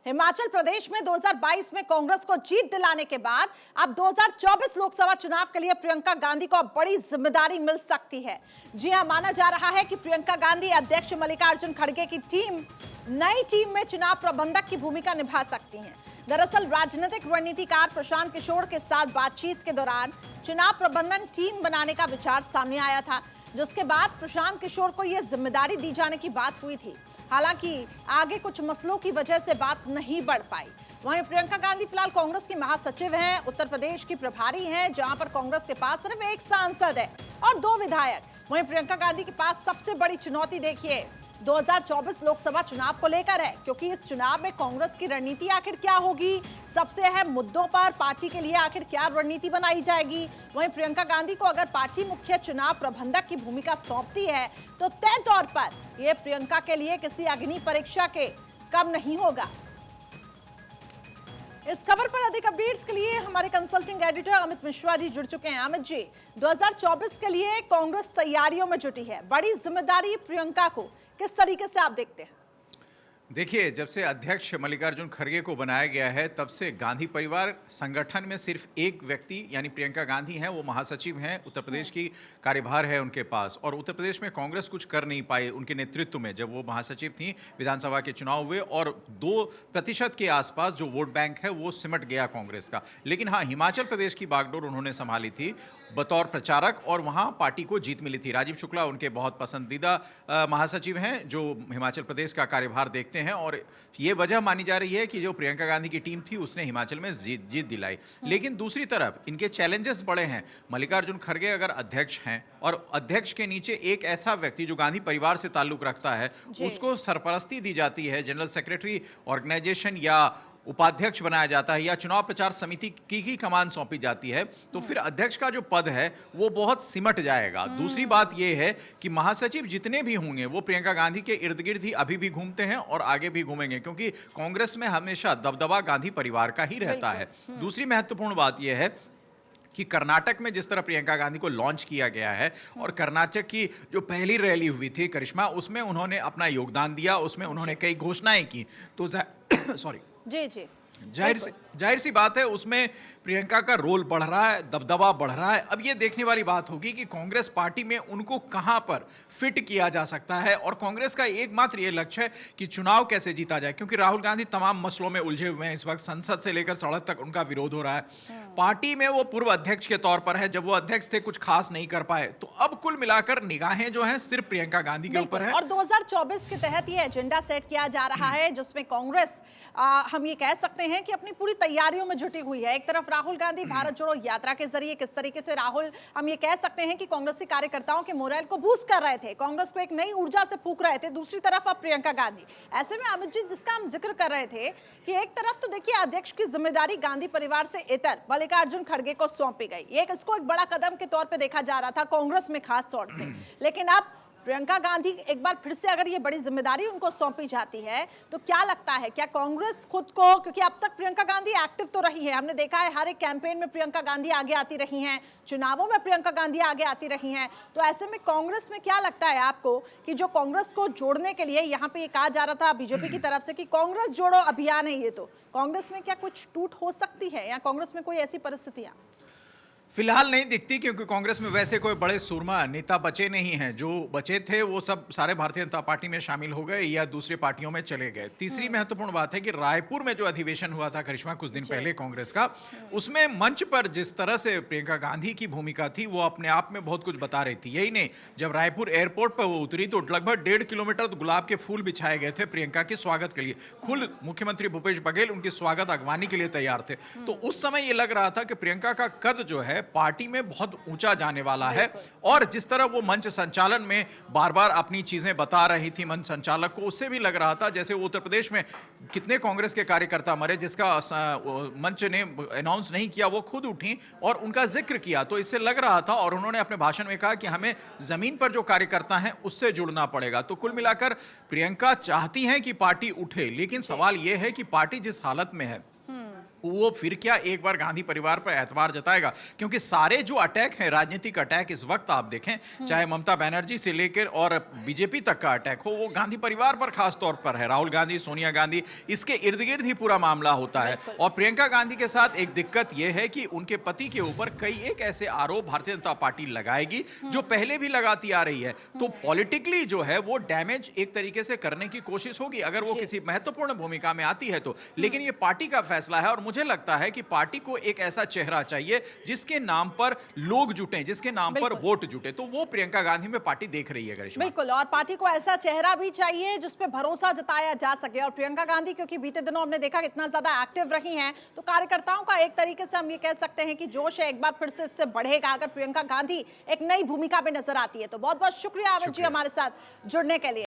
हिमाचल प्रदेश में 2022 में कांग्रेस को जीत दिलाने के बाद अब 2024 लोकसभा चुनाव के लिए प्रियंका गांधी को अब बड़ी जिम्मेदारी मिल सकती है। जी हां, माना जा रहा है कि प्रियंका गांधी अध्यक्ष मल्लिकार्जुन खड़गे की नई टीम में चुनाव प्रबंधक की भूमिका निभा सकती हैं। दरअसल राजनीतिक रणनीतिकार प्रशांत किशोर के साथ बातचीत के दौरान चुनाव प्रबंधन टीम बनाने का विचार सामने आया था, जिसके बाद प्रशांत किशोर को यह जिम्मेदारी दी जाने की बात हुई थी। हालांकि आगे कुछ मसलों की वजह से बात नहीं बढ़ पाई। वहीं प्रियंका गांधी फिलहाल कांग्रेस की महासचिव हैं, उत्तर प्रदेश की प्रभारी हैं, जहां पर कांग्रेस के पास सिर्फ एक सांसद है और 2 विधायक। वहीं प्रियंका गांधी के पास सबसे बड़ी चुनौती देखिए 2024 लोकसभा चुनाव को लेकर है, क्योंकि इस चुनाव में कांग्रेस की रणनीति आखिर क्या होगी, सबसे अहम मुद्दों पर पार्टी के लिए आखिर क्या रणनीति बनाई जाएगी। वहीं प्रियंका गांधी को अगर पार्टी मुख्य चुनाव प्रबंधक की भूमिका सौंपती है तो तय तौर पर यह प्रियंका के लिए किसी अग्नि परीक्षा के कम नहीं होगा। इस खबर पर अधिक अपडेट्स के लिए हमारे कंसल्टिंग एडिटर अमित मिश्रा जी जुड़ चुके हैं। अमित जी, 2024 के लिए कांग्रेस तैयारियों में जुटी है, बड़ी जिम्मेदारी प्रियंका को किस तरीके से आप देखते हैं? देखिए, जब से अध्यक्ष मल्लिकार्जुन खड़गे को बनाया गया है तब से गांधी परिवार संगठन में सिर्फ एक व्यक्ति यानी प्रियंका गांधी हैं, वो महासचिव हैं। उत्तर प्रदेश की कार्यभार है उनके पास और उत्तर प्रदेश में कांग्रेस कुछ कर नहीं पाई उनके नेतृत्व में। जब वो महासचिव थी, विधानसभा के चुनाव हुए और 2% के आसपास जो वोट बैंक है वो सिमट गया कांग्रेस का। लेकिन हाँ, हिमाचल प्रदेश की बागडोर उन्होंने संभाली थी बतौर प्रचारक और वहाँ पार्टी को जीत मिली थी। राजीव शुक्ला उनके बहुत पसंदीदा महासचिव हैं जो हिमाचल प्रदेश का कार्यभार देखते हैं और ये वजह मानी जा रही है कि जो प्रियंका गांधी की टीम थी उसने हिमाचल में जीत दिलाई। लेकिन दूसरी तरफ इनके चैलेंजेस बड़े हैं। मल्लिकार्जुन खड़गे अगर अध्यक्ष हैं और अध्यक्ष के नीचे एक ऐसा व्यक्ति जो गांधी परिवार से ताल्लुक रखता है उसको सरपरस्ती दी जाती है, जनरल सेक्रेटरी ऑर्गेनाइजेशन या उपाध्यक्ष बनाया जाता है या चुनाव प्रचार समिति की कमान सौंपी जाती है, तो फिर अध्यक्ष का जो पद है वो बहुत सिमट जाएगा। दूसरी बात ये है कि महासचिव जितने भी होंगे वो प्रियंका गांधी के इर्द गिर्द ही अभी भी घूमते हैं और आगे भी घूमेंगे, क्योंकि कांग्रेस में हमेशा दबदबा गांधी परिवार का ही रहता है। दूसरी महत्वपूर्ण बात यह है कि कर्नाटक में जिस तरह प्रियंका गांधी को लॉन्च किया गया है और कर्नाटक की जो पहली रैली हुई थी करिश्मा, उसमें उन्होंने अपना योगदान दिया, उसमें उन्होंने कई घोषणाएं की, तो सॉरी जी जाहिर सी बात है उसमें प्रियंका का रोल बढ़ रहा है, दबदबा बढ़ रहा है। अब ये देखने वाली बात होगी कि कांग्रेस पार्टी में उनको कहां पर फिट किया जा सकता है और कांग्रेस का एकमात्र ये लक्ष्य है कि चुनाव कैसे जीता जाए, क्योंकि राहुल गांधी तमाम मसलों में उलझे हुए हैं। इस वक्त संसद से लेकर सड़क तक उनका विरोध हो रहा है। पार्टी में वो पूर्व अध्यक्ष के तौर पर है, जब वो अध्यक्ष थे कुछ खास नहीं कर पाए, तो अब कुल मिलाकर निगाहें जो है सिर्फ प्रियंका गांधी के ऊपर है। और 2024 के तहत ये एजेंडा सेट किया जा रहा है जिसमें कांग्रेस हम ये कह सकते हैं कि अपनी पूरी तैयारियों में जुटी हुई है। एक तरफ राहुल गांधी भारत जोड़ो यात्रा के जरिए किस तरीके से राहुल हम ये कह सकते हैं कि कांग्रेसी कार्यकर्ताओं के मोरल को बूस्ट कर रहे थे, कांग्रेस को एक नई ऊर्जा से फूंक रहे थे। दूसरी तरफ अब प्रियंका गांधी। ऐसे में अमित जी, जिसका हम जिक्र कर रहे थे कि एक तरफ तो देखिए अध्यक्ष की जिम्मेदारी गांधी परिवार से इतर मल्लिकार्जुन खड़गे को सौंपी गई, इसको एक बड़ा कदम के तौर पर देखा जा रहा था कांग्रेस में खास तौर से। लेकिन अब प्रियंका गांधी एक बार फिर से अगर ये बड़ी जिम्मेदारी उनको सौंपी जाती है तो क्या लगता है, क्या कांग्रेस खुद को, क्योंकि अब तक प्रियंका गांधी एक्टिव तो रही है, हमने देखा है हर एक कैंपेन में प्रियंका गांधी आगे आती रही हैं, चुनावों में प्रियंका गांधी आगे आती रही हैं, तो ऐसे में कांग्रेस में क्या लगता है आपको कि जो कांग्रेस को जोड़ने के लिए यहाँ पे ये कहा जा रहा था बीजेपी की तरफ से कि कांग्रेस जोड़ो अभियान है, ये तो कांग्रेस में क्या कुछ टूट हो सकती है या कांग्रेस में कोई ऐसी परिस्थितियां फिलहाल नहीं दिखती, क्योंकि कांग्रेस में वैसे कोई बड़े सूरमा नेता बचे नहीं हैं। जो बचे थे वो सब सारे भारतीय जनता पार्टी में शामिल हो गए या दूसरी पार्टियों में चले गए। तीसरी महत्वपूर्ण बात है कि रायपुर में जो अधिवेशन हुआ था करिश्मा कुछ दिन पहले कांग्रेस का, उसमें मंच पर जिस तरह से प्रियंका गांधी की भूमिका थी वो अपने आप में बहुत कुछ बता रही थी। यही नहीं, जब रायपुर एयरपोर्ट पर वो उतरी तो लगभग 1.5 किलोमीटर गुलाब के फूल बिछाए गए थे प्रियंका के स्वागत के लिए। खुद मुख्यमंत्री भूपेश बघेल उनकी स्वागत अगवानी के लिए तैयार थे। तो उस समय ये लग रहा था कि प्रियंका का कद जो है पार्टी में बहुत ऊंचा जाने वाला है और जिस तरह वो मंच संचालन में बार बार अपनी चीजें बता रही थी मंच संचालक को, उससे भी लग रहा था जैसे उत्तर प्रदेश में कितने कांग्रेस के कार्यकर्ता मरे जिसका मंच ने अनाउंस नहीं किया, वो खुद उठी और उनका जिक्र किया। तो इससे लग रहा था और उन्होंने अपने भाषण में कहा कि हमें जमीन पर जो कार्यकर्ता हैं उससे जुड़ना पड़ेगा। तो कुल मिलाकर प्रियंका चाहती हैं कि पार्टी उठे, लेकिन सवाल यह है कि पार्टी जिस हालत में है वो फिर क्या एक बार गांधी परिवार पर एतबार जताएगा? क्योंकि सारे जो अटैक हैं, राजनीतिक अटैक इस वक्त आप देखें, चाहे ममता बनर्जी से लेकर और बीजेपी तक का अटैक हो, वो गांधी परिवार पर खास तौर पर है। राहुल गांधी, सोनिया गांधी, इसके इर्द गिर्द ही पूरा मामला होता है। और प्रियंका गांधी के साथ एक दिक्कत यह है कि उनके पति के ऊपर कई एक ऐसे आरोप भारतीय जनता पार्टी लगाएगी जो पहले भी लगाती आ रही है। तो पॉलिटिकली जो है वो डैमेज एक तरीके से करने की कोशिश होगी अगर वो किसी महत्वपूर्ण भूमिका में आती है तो। लेकिन ये पार्टी का फैसला है और मुझे लगता है कि पार्टी को एक ऐसा चेहरा चाहिए जिसके नाम पर लोग जुटे, जिसके नाम पर वोट जुटे। तो वो प्रियंका गांधी में पार्टी देख रही है गरिश्मा। बिल्कुल, और पार्टी को ऐसा चेहरा भी चाहिए जिस पे भरोसा जताया जा सके। और प्रियंका गांधी क्योंकि बीते दिनों हमने देखा कि इतना ज्यादा एक्टिव रही हैं, तो कार्यकर्ताओं का एक तरीके से हम ये कह सकते हैं कि जोश है एक बार फिर से इससे बढ़ेगा अगर प्रियंका गांधी एक नई भूमिका में नजर आती है। तो बहुत बहुत शुक्रिया अमित जी हमारे साथ जुड़ने के लिए।